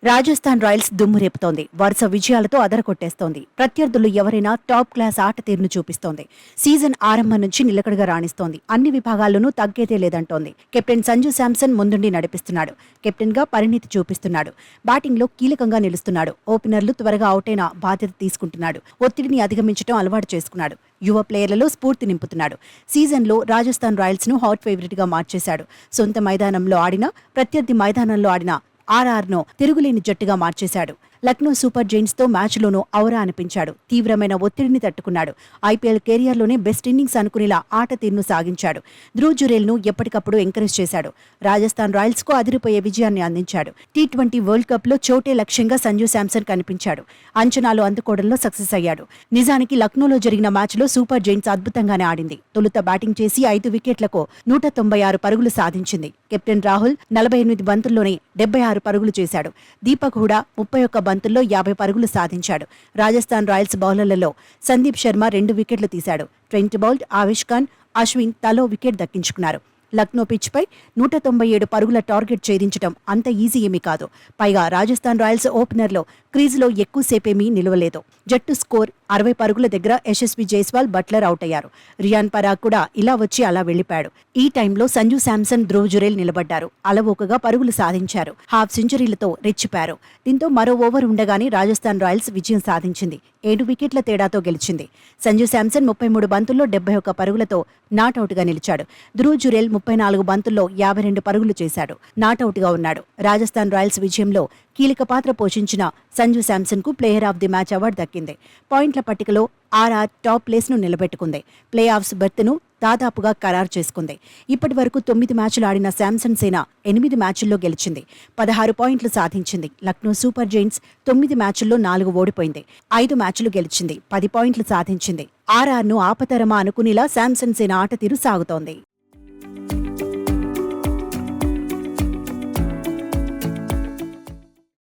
Rajasthan Royals దుమ్ము రేపుతోంది. వరుస విజయాలతో అదరకొట్టేస్తోంది. ప్రత్యర్థులు ఎవరైనా టాప్ క్లాస్ ఆట తీరును చూపిస్తోంది. సీజన్ ఆరంభం నుంచి నిలకడగా రాణిస్తోంది. అన్ని విభాగాల్లోనూ తగ్గేదే లేదంటోంది. కెప్టెన్ సంజు శాంసన్ ముందుండి నడిపిస్తున్నాడు. కెప్టెన్ గా పరిణితి చూపిస్తున్నాడు. బ్యాటింగ్ లో కీలకంగా నిలుస్తున్నాడు. ఓపెనర్లు త్వరగా అవుటైన బాధ్యత తీసుకుంటున్నాడు. ఒత్తిడిని అధిగమించడం అలవాటు చేసుకున్నాడు. యువ ప్లేయర్లలో స్ఫూర్తి నింపుతున్నాడు. సీజన్లో రాజస్థాన్ రాయల్స్ ను హాట్ ఫేవరెట్ గా మార్చేశాడు. సొంత మైదానంలో ఆడినా, ప్రత్యర్థి మైదానంలో ఆడినా ఆర్ఆర్ను తిరుగులేని జట్టుగా మార్చేశాడు. లక్నో సూపర్ జైంట్స్ తో మ్యాచ్లోనూ ఔరా అనిపించాడు. తీవ్రమైన ఒత్తిడిని తట్టుకున్నాడు. ఐపీఎల్ కెరియర్లోనే బెస్ట్ ఇన్నింగ్స్ అనుకునేలా ఆట తీరును సాగించాడు. ధ్రువ్ జురేల్ను ఎప్పటికప్పుడు ఎంకరేజ్ చేశాడు. రాజస్థాన్ రాయల్స్ కు అదిరిపోయే విజయాన్ని అందించాడు. టీ20 వరల్డ్ కప్ లో చోటే లక్ష్యంగా సంజు శాంసన్ కనిపించాడు. అంచనాలు అందుకోవడంలో సక్సెస్ అయ్యాడు. నిజానికి లక్నోలో జరిగిన మ్యాచ్లో సూపర్ జైంట్స్ అద్భుతంగానే ఆడింది. తొలుత బ్యాటింగ్ చేసి 5 వికెట్లకు 196 పరుగులు సాధించింది. కెప్టెన్ రాహుల్ 48 బంతుల్లోనే 76 పరుగులు చేశాడు. దీపక్ హుడా 31 బంతుల్లో 50 పరుగులు సాధించాడు. రాజస్థాన్ రాయల్స్ బౌలర్లలో సందీప్ శర్మ 2 వికెట్లు తీశాడు. ట్రెంట్ బౌల్ట్, ఆవేష్ ఖాన్, అశ్విన్ తలో వికెట్ దక్కించుకున్నారు. లక్నో పిచ్పై 197 పరుగుల టార్గెట్ ఛేదించడం అంత ఈజీ ఏమీ కాదు. పైగా రాజస్థాన్ రాయల్స్ ఓపెనర్లో క్రీజులో ఎక్కువసేపేమీ నిలవలేదు. జట్టు స్కోర్ 60 పరుగుల దగ్గర యశస్వి జైస్వాల్, బట్లర్ అవుట్ అయ్యారు. రియాన్ పరాగ్ కూడా ఇలా వచ్చి అలా వెళ్లిపాడు. ఈ టైంలో సంజు శాంసన్, ధ్రువ్ జురేల్ నిలబడ్డారు. అలవోకగా పరుగులు సాధించారు. హాఫ్ సెంచరీలతో రెచ్చిపారు. దీంతో మరో ఓవర్ ఉండగానే రాజస్థాన్ రాయల్స్ విజయం సాధించింది. 7 వికెట్ల తేడాతో గెలిచింది. సంజు శాంసన్ 33 బంతుల్లో 71 పరుగులతో నాటౌట్గా నిలిచాడు. ధ్రువ్ జురేల్ 34 బంతుల్లో 52 పరుగులు చేశాడు. నాటౌట్గా ఉన్నాడు. రాజస్థాన్ రాయల్స్ విజయంలో కీలక పాత్ర పోషించిన సంజు శాంసన్ కు player of the match award దక్కింది. పాయింట్ల పట్టికలో ఆర్ఆర్ టాప్ ప్లేస్ ను నిలబెట్టుకుంది. ప్లే ఆఫ్స్ బెర్త్ను దాదాపుగా ఖరారు చేసుకుంది. ఇప్పటి వరకు 9 మ్యాచ్లు ఆడిన శాంసన్ సేన 8 మ్యాచ్ల్లో గెలిచింది. 16 పాయింట్లు సాధించింది. లక్నో సూపర్ జైంట్స్ 9 మ్యాచ్ల్లో 4 ఓడిపోయింది. 5 మ్యాచ్లు గెలిచింది. 10 పాయింట్లు సాధించింది. ఆర్ఆర్ను ఆపతరమా అనుకునేలా శాంసన్ సేన ఆట తీరు సాగుతోంది.